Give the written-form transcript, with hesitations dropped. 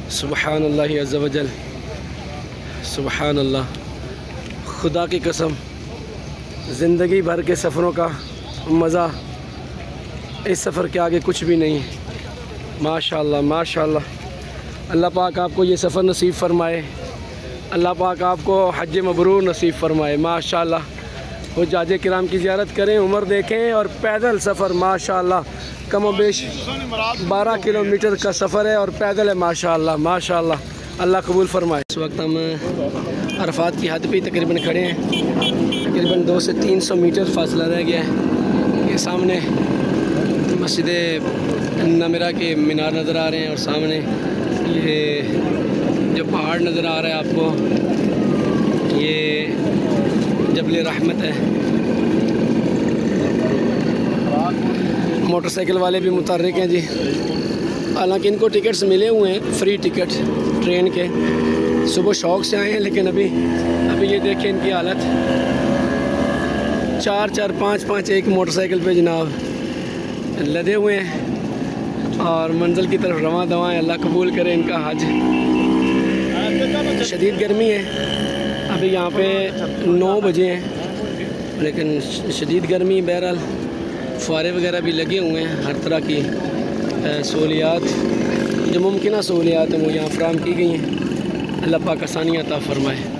सुबहान अल्लाह अज़्ज़ वजल, सुबहान अल्लाह। खुदा की कसम, ज़िंदगी भर के सफ़रों का मज़ा इस सफ़र के आगे कुछ भी नहीं है। माशाअल्लाह माशाअल्लाह। अल्लाह पाक आपको ये सफ़र नसीब फ़रमाए, अल्लाह पाक आपको हज मबरूर नसीब फ़रमाए। माशाअल्लाह। हुज्जाज किराम की ज़ियारत करें, उम्र देखें और पैदल सफ़र माशाअल्लाह कम व बेश 12 किलोमीटर का सफ़र है और पैदल है। माशाअल्लाह माशाअल्लाह। अल्लाह कबूल फ़रमाए। इस वक्त हम अरफात की हद पे तकरीबन खड़े हैं। तकरीबन 200 से 300 मीटर फासला रह गया है। ये सामने मस्जिद नमिरा के मीनार नज़र आ रहे हैं और सामने ये जो पहाड़ नज़र आ रहा है आपको, ये जबल रहमत है। मोटरसाइकिल वाले भी मुतहर्रिक हैं जी। हालांकि इनको टिकट्स मिले हुए हैं, फ्री टिकट ट्रेन के। सुबह शौक़ से आए हैं, लेकिन अभी ये देखें इनकी हालत। 4-4, 5-5 एक मोटरसाइकिल पे जनाब लदे हुए हैं और मंजिल की तरफ रवां दवाएँ। अल्लाह कबूल करे इनका हज। शदीद गर्मी है, अभी यहाँ पे 9 बजे हैं, लेकिन शदीद गर्मी। बहरहाल फुआरे वगैरह भी लगे हुए हैं, हर तरह की सहूलियात जो मुमकिन सहूलियात हैं वो यहाँ फराहम की गई हैं। अल्लाह पाक आसानियाँ अता फ़रमाए।